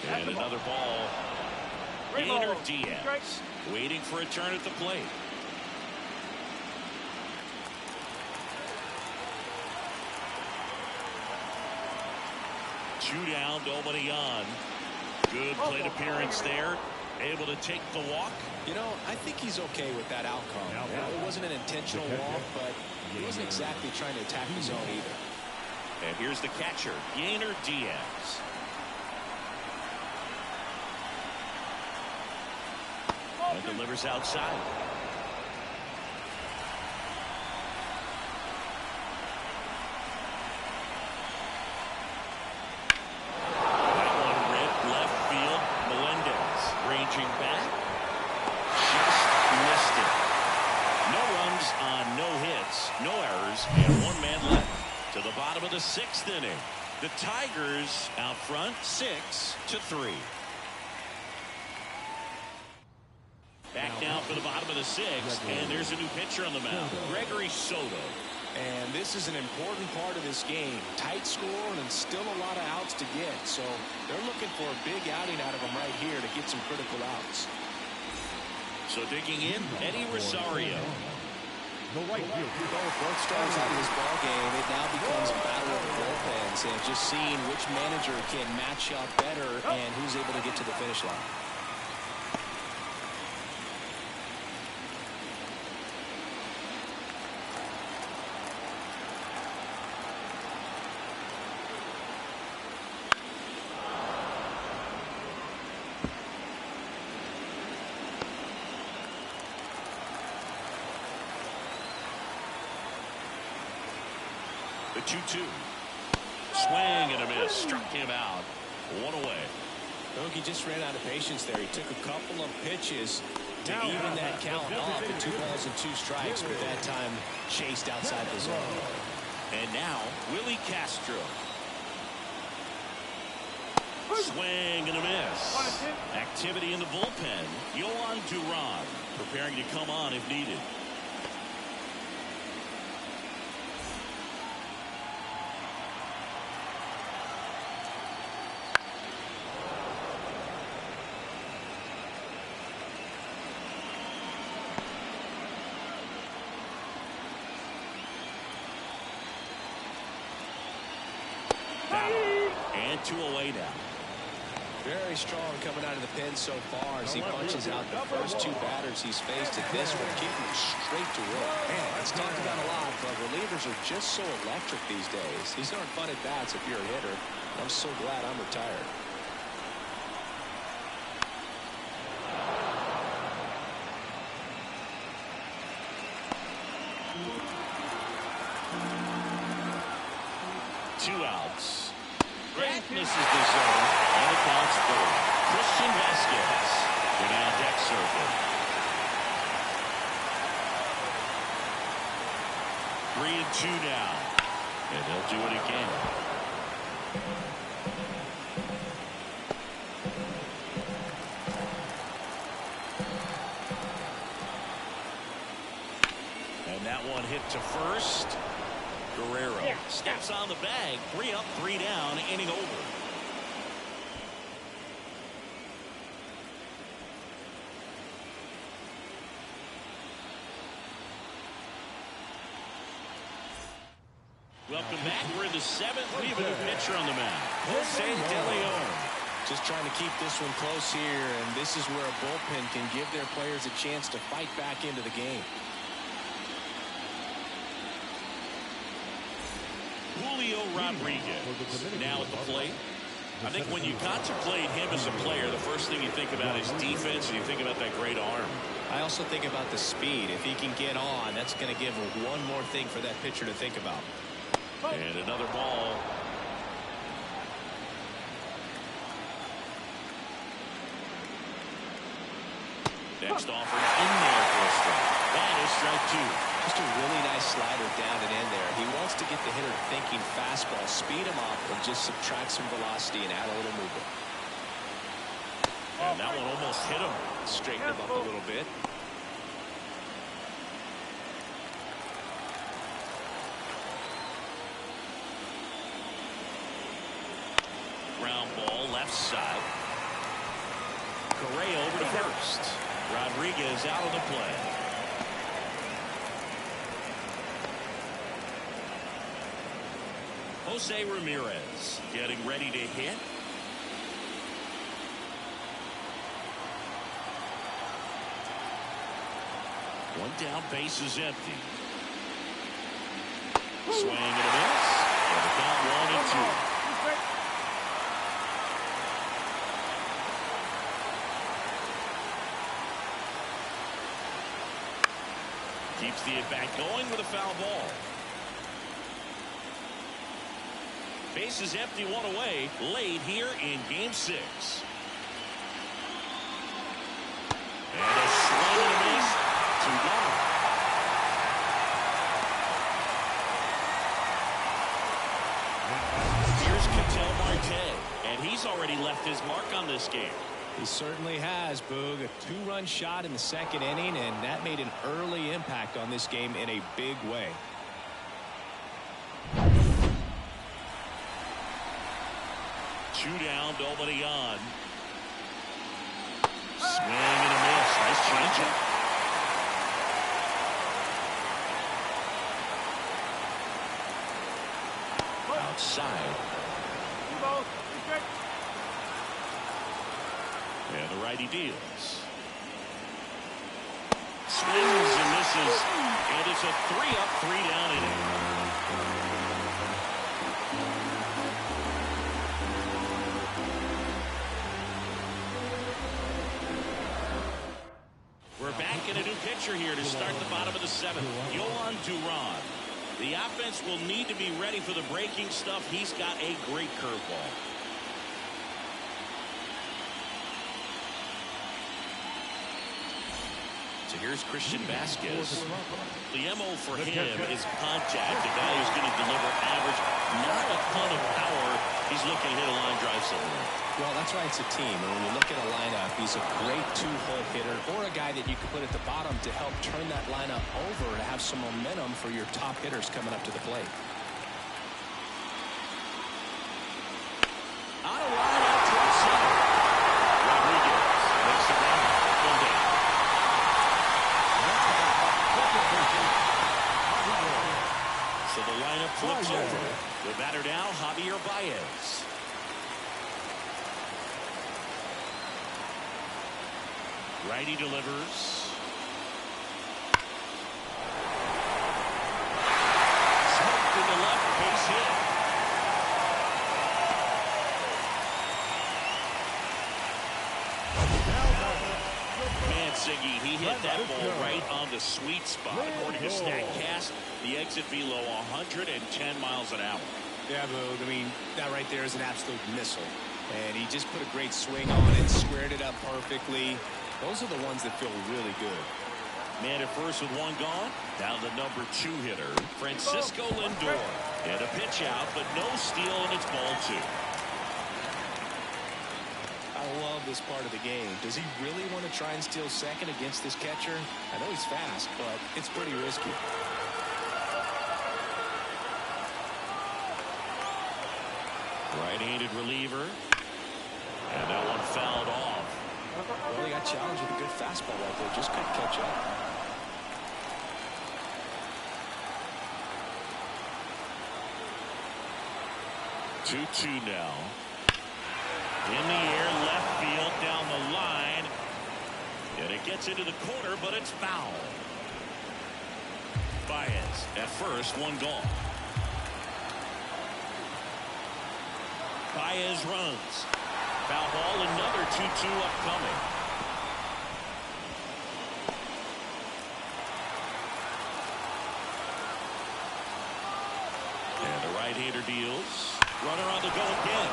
And another ball. Gainer Diaz waiting for a turn at the plate. Two down, nobody on. Good plate appearance there. Able to take the walk. You know, I think he's okay with that outcome. It wasn't an intentional walk, but he wasn't exactly trying to attack the zone either. And here's the catcher, Gainer Diaz. And delivers outside. That one ripped left field. Melendez ranging back. Just missed it. No runs on no hits, no errors, and 1 man left. To the bottom of the 6th inning. The Tigers out front 6-3. Back now for the bottom of the 6th, and there's a new pitcher on the mound, Gregory Soto. And this is an important part of this game. Tight score and still a lot of outs to get. So they're looking for a big outing out of him right here to get some critical outs. So digging in, Eddie Rosario. The right field. With both stars out of this ball game, it now becomes a battle of the bullpens and just seeing which manager can match up better and who's able to get to the finish line. The 2-2. Swing and a miss. Struck him out. One away. He just ran out of patience there. He took a couple of pitches to even that count off at 2 balls and 2 strikes, but that time chased outside the zone. And now Willie Castro. Swing and a miss. Activity in the bullpen. Yohan Duran preparing to come on if needed. And 2 away now. Very strong coming out of the pen so far as he punches out the first 2 batters he's faced at this one, keeping him straight to work. Man, it's talked about a lot, but relievers are just so electric these days. These aren't fun at bats if you're a hitter. I'm so glad I'm retired. Two outs. That misses the zone, and it counts 4. Christian Vasquez in on deck circle. 3-2 now, and they'll do it again. And that one hit to first. Guerrero steps on the bag. 3 up, 3 down, inning over. Welcome back. We're in the 7th. We have a new pitcher on the mound, Jose De Leon. Just trying to keep this one close here, and this is where a bullpen can give their players a chance to fight back into the game. Julio Rodriguez now at the plate. I think when you contemplate him as a player, the first thing you think about is defense, and you think about that great arm. I also think about the speed. If he can get on, that's going to give him one more thing for that pitcher to think about. And another ball. Next offer in there for a strike. That is strike 2. Just a really nice slider down and in there. He wants to get the hitter thinking fastball, speed him up, and just subtract some velocity and add a little movement. And that one almost hit him. Straighten him up a little bit. Ground ball left side. Correa over to first. Rodriguez out of the play. Jose Ramirez getting ready to hit. One down, base is empty. Swing and a miss. And the count 1-2. Keeps the at-bat going with a foul ball. Base is empty, 1 away, late here in Game 6. And a swing and a miss. 2 down. Here's Ketel Marte, and he's already left his mark on this game. He certainly has, Boog. A 2-run shot in the 2nd inning, and that made an early impact on this game in a big way. Two down, nobody on. Swing and a miss. Nice changeup. Outside. And the righty deals. Swings and misses. And it's a 3-up, 3-down inning. We're back in a new pitcher here to start the bottom of the 7th. Yohan Duran. The offense will need to be ready for the breaking stuff. He's got a great curveball. So here's Christian Vasquez. The MO for him is contact. A guy who's going to deliver average, not a ton of power. He's looking to hit a line drive somewhere. Well, that's why it's a team. And when you look at a lineup, he's a great two-hole hitter or a guy that you can put at the bottom to help turn that lineup over to have some momentum for your top hitters coming up to the plate. Out of line out towards center. Rodriguez makes it down. One down. So the lineup flips over. The batter now, Javier Baez. Righty delivers. Smoked to the left, base hit. Man, Siggy, he hit that ball right on the sweet spot. According to StatCast, the exit below 110 miles an hour. Yeah, Boog. I mean, that right there is an absolute missile. And he just put a great swing on it, squared it up perfectly. Those are the ones that feel really good. Man at first with one gone. Down the number 2 hitter, Francisco Lindor. And a pitch out, but no steal, and it's ball 2. I love this part of the game. Does he really want to try and steal second against this catcher? I know he's fast, but it's pretty risky. Right-handed reliever. And that one fouled off. Well, he got challenged with a good fastball right there. Just couldn't catch up. Two now. In the air, left field, down the line. And it gets into the corner, but it's foul. Baez at first, one gone. Baez runs. Foul ball, another 2-2 upcoming. And the right-hander deals. Runner on the go again.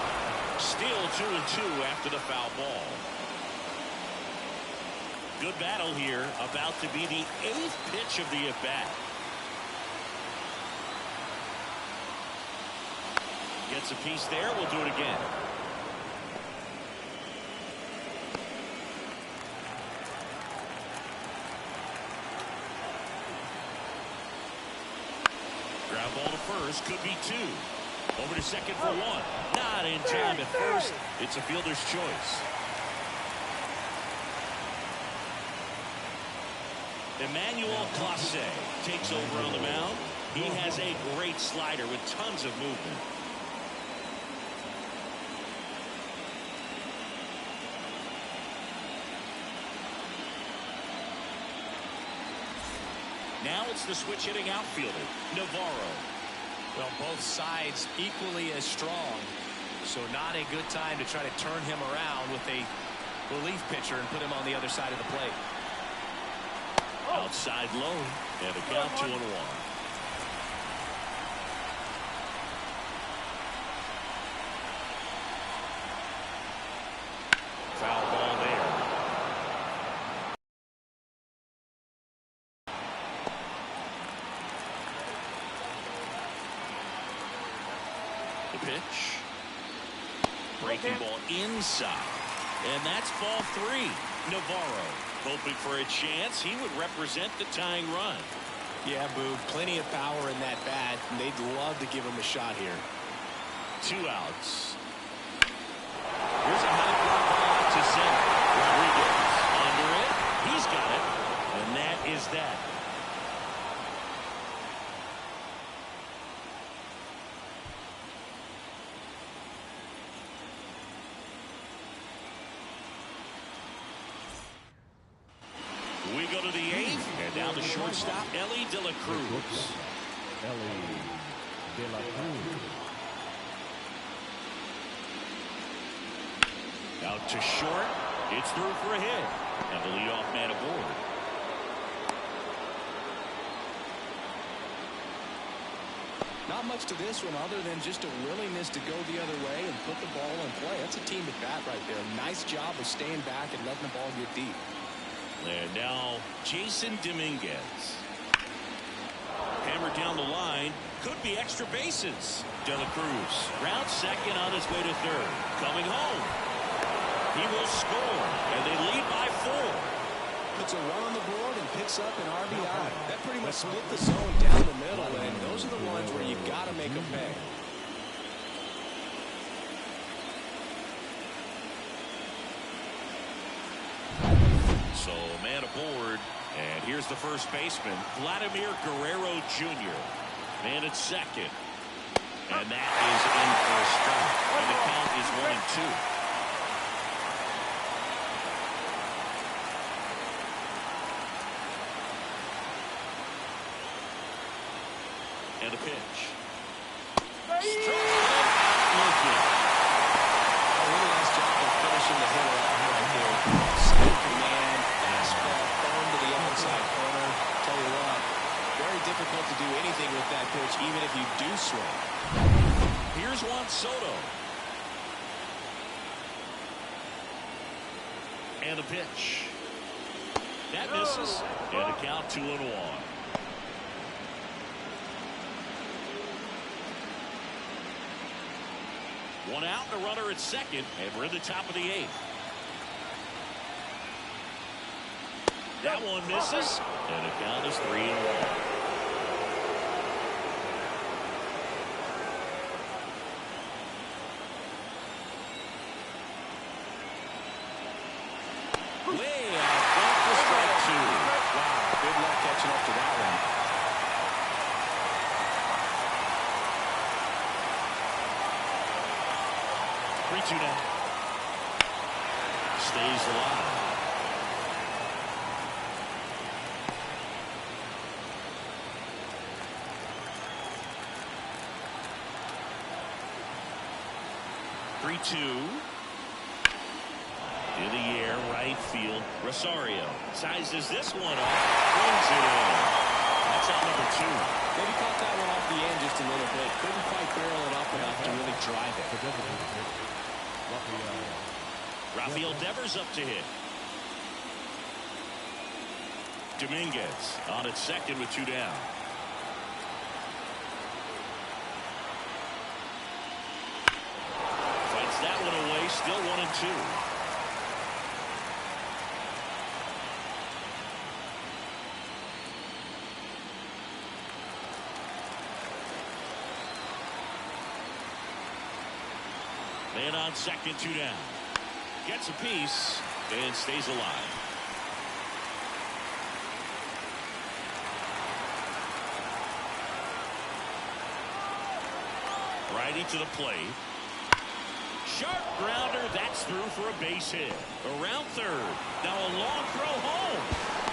Still 2-2 after the foul ball. Good battle here. About to be the 8th pitch of the at-bat. Gets a piece there. We'll do it again. Ground ball to first. Could be 2. Over to second for 1. Not in time at first. It's a fielder's choice. Emmanuel Clase takes over on the mound. He has a great slider with tons of movement. Now it's the switch hitting outfielder, Navarro. Well, both sides equally as strong. So not a good time to try to turn him around with a relief pitcher and put him on the other side of the plate. Outside low, and a count 2-1. Foul ball there. The pitch. Breaking ball inside. And that's ball 3. Navarro hoping for a chance. He would represent the tying run. Yeah, Boog, plenty of power in that bat, and they'd love to give him a shot here. 2 outs. Here's a high fly ball out to center. Rodriguez under it. He's got it. And that is that. We go to the 8th, and now the shortstop, Ellie De La Cruz. Ellie De La Cruz. Out to short. It's through for a hit. And the leadoff man aboard. Not much to this one other than just a willingness to go the other way and put the ball in play. That's a team at bat right there. Nice job of staying back and letting the ball get deep. And now Jason Dominguez. Hammered down the line. Could be extra bases. De La Cruz round second on his way to third. Coming home. He will score. And they lead by 4. Puts a run on the board and picks up an RBI. That pretty much split the zone down the middle, and those are the ones where you've got to make them pay. So man aboard, and here's the first baseman, Vladimir Guerrero Jr. Man at second, and that is in for a strike, and the count is 1-2. And a pitch. Struck out looking. A really nice job of finishing the hitter out here right there. Second command, fastball thrown to the outside corner. Tell you what, very difficult to do anything with that pitch, even if you do swing. Here's Juan Soto. And a pitch. That misses. And a count 2-1. One out and a runner at second, and we're in the top of the 8th. That one misses, and the count is 3-1. Way out front for strike 2. Wow, good luck catching up to that one. 3-2 now. Stays alive. In the air, right field. Rosario sizes this one up, brings it in. That's out number 2. Maybe caught that one off the end just a little bit. Couldn't quite barrel it up enough to really drive it. Rafael Devers up to hit. Dominguez on at second with 2 down. Fights that one away, still 1-2. Man on second, 2 down. Gets a piece and stays alive. Righty to the plate. Sharp grounder. That's through for a base hit. Around third. Now a long throw home.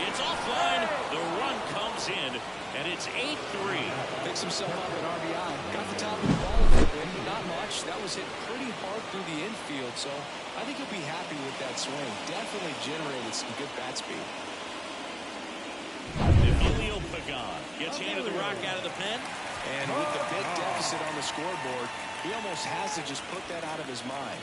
It's offline. The run comes in, and it's 8-3. Picks himself up at RBI. Got the top of the ball a bit, but not much. That was hit pretty hard through the infield, so I think he'll be happy with that swing. Definitely generated some good bat speed. Emilio Pagan gets handed the rock out of the pen. And with the big deficit on the scoreboard, he almost has to just put that out of his mind.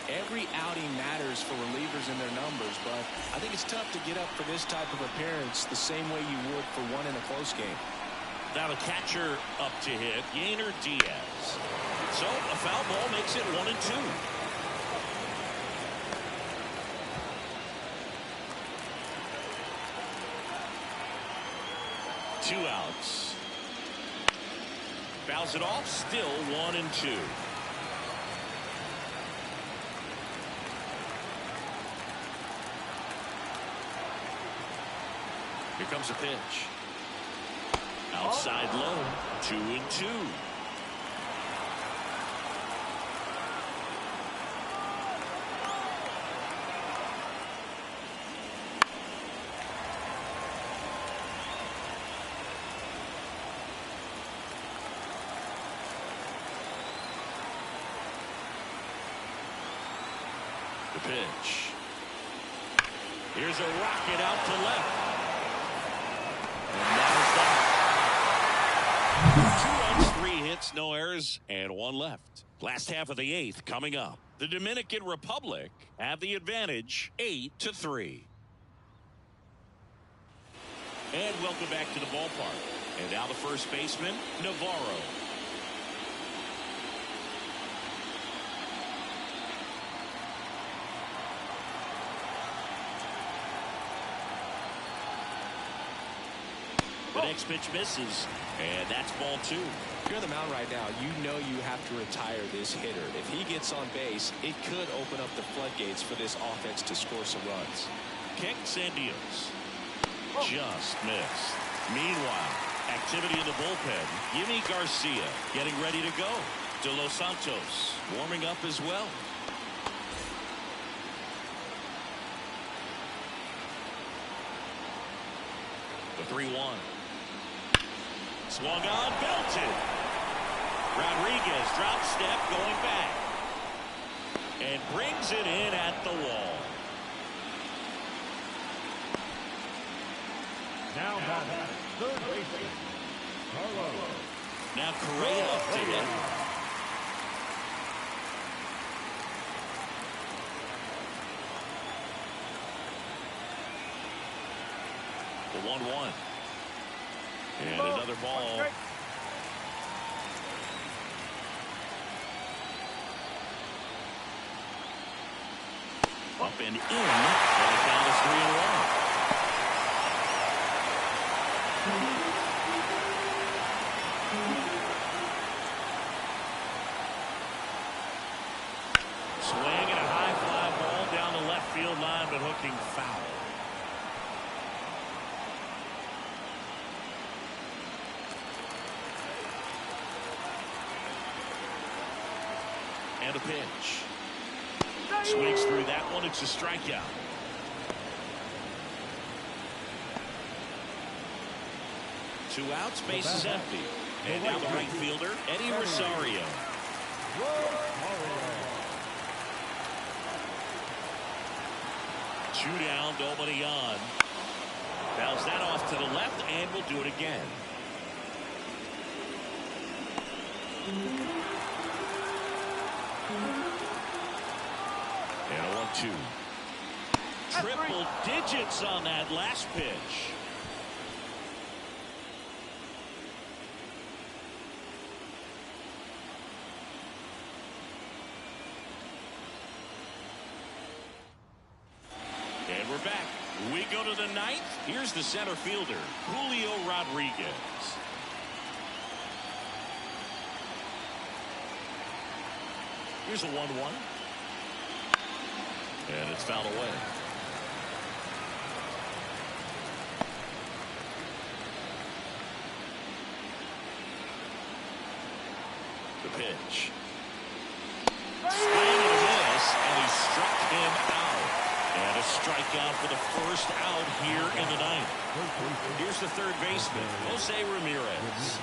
Every outing matters for relievers and their numbers, but I think it's tough to get up for this type of appearance the same way you would for one in a close game. Now the catcher up to hit, Yainer Diaz. So a foul ball makes it 1-2. Two outs. Fouls it off, still 1-2. Here comes a pitch. Outside low, 2-2. The pitch. Here's a rocket out to left. And that is that. 2 runs, 3 hits, hits, no errors, and one left. Last half of the 8th coming up. The Dominican Republic have the advantage 8-3. And welcome back to the ballpark. And now the first baseman, Navarro. The next pitch misses, and that's ball 2. If you're on the mound right now, you know you have to retire this hitter. If he gets on base, it could open up the floodgates for this offense to score some runs. Kicks and deals. Just missed. Meanwhile, activity in the bullpen. Yimi Garcia getting ready to go. De Los Santos warming up as well. The 3-1. Swung on, belted. Rodriguez drop step going back. And brings it in at the wall. Now batting, third baseman, Carlos. Now Correa up to hit. The 1-1. And another ball. Up and in. And the count is 3-1. Swing and a high fly ball down the left field line, but hooking foul. And a pitch. Swings through that one. It's a strikeout. Two outs, base is empty. And now the right fielder, Eddie Rosario. Two down, nobody on. Bounce that off to the left, and we'll do it again. And a 1-2. Triple digits on that last pitch. And we're back. We go to the 9th. Here's the center fielder, Julio Rodriguez. Here's a 1-1. And it's fouled away. The pitch. Swing and a miss, and he struck him out. And a strikeout for the first out here in the 9th. Here's the third baseman, Jose Ramirez.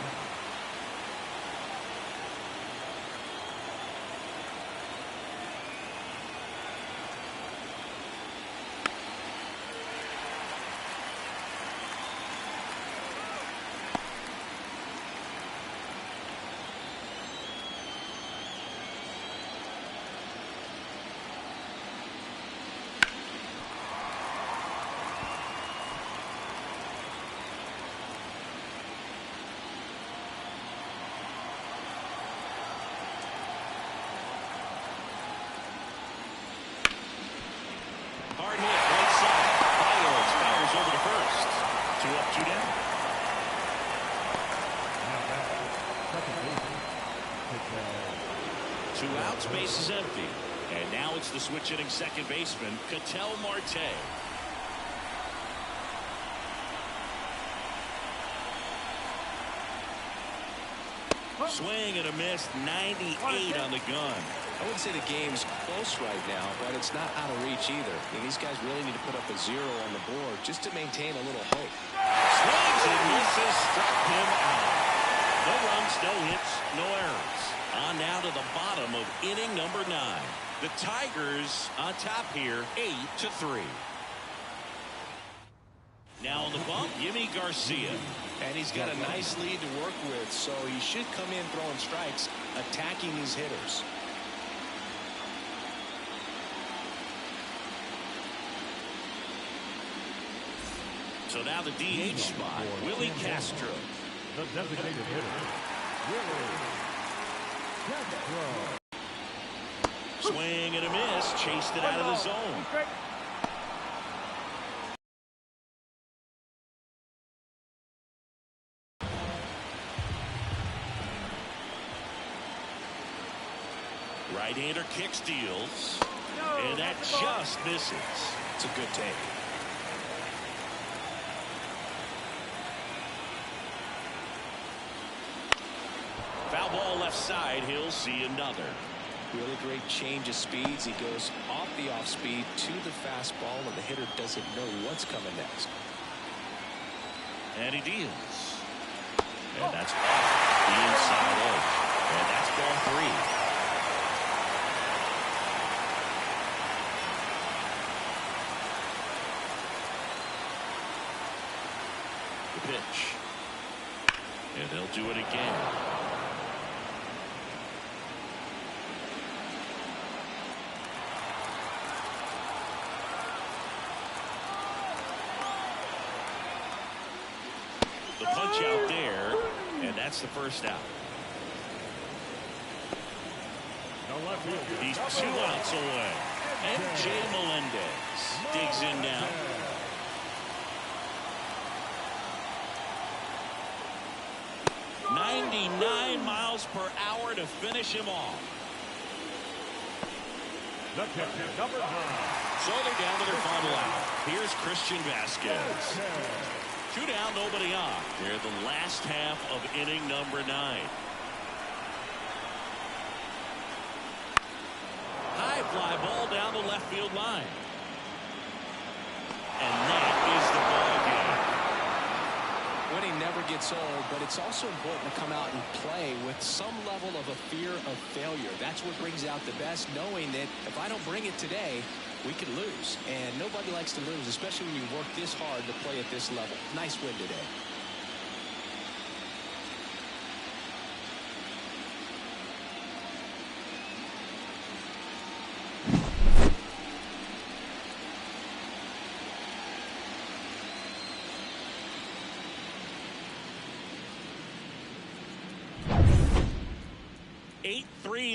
Hard hit, right side. Fires over to first. 2 up, 2 down. Now back, 2 outs, base is empty. And now it's the switch hitting second baseman, Ketel Marte. Swing and a miss, 98 on the gun. I wouldn't say the game's close right now, but it's not out of reach either. I mean, these guys really need to put up a 0 on the board just to maintain a little hope. Swings and misses, struck him out. No runs, no hits, no errors. On now to the bottom of inning number 9. The Tigers on top here, 8-3. Now on the bump, Yimi Garcia. And he's got a nice lead to work with, so he should come in throwing strikes, attacking these hitters. So now the DH spot, Willie Castro. The designated hitter, Willie Castro. Swing and a miss, chased it out of the zone. Right-hander kick steals, and that just misses. It's a good take. Foul ball left side, he'll see another. Really great change of speeds. He goes off the off speed to the fastball, and the hitter doesn't know what's coming next. And he deals. And that's off the inside edge. And that's ball 3. The pitch. And they'll do it again. The punch out there, and that's the first out. He's 2 outs away. M.J. Melendez digs in now. .99 miles per hour to finish him off. The catcher, number 9. So they're down to their final out. Here's Christian Vasquez. 2 down, nobody on. They're the last half of inning number 9. High fly ball down the left field line. And that is the ball game. Winning never gets old, but it's also important to come out and play with some level of a fear of failure. That's what brings out the best, knowing that if I don't bring it today, we could lose. And nobody likes to lose, especially when you work this hard to play at this level. Nice win today.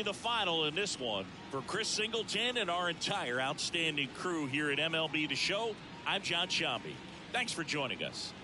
The final in this one. For Chris Singleton and our entire outstanding crew here at MLB The Show, I'm John Shambi. Thanks for joining us.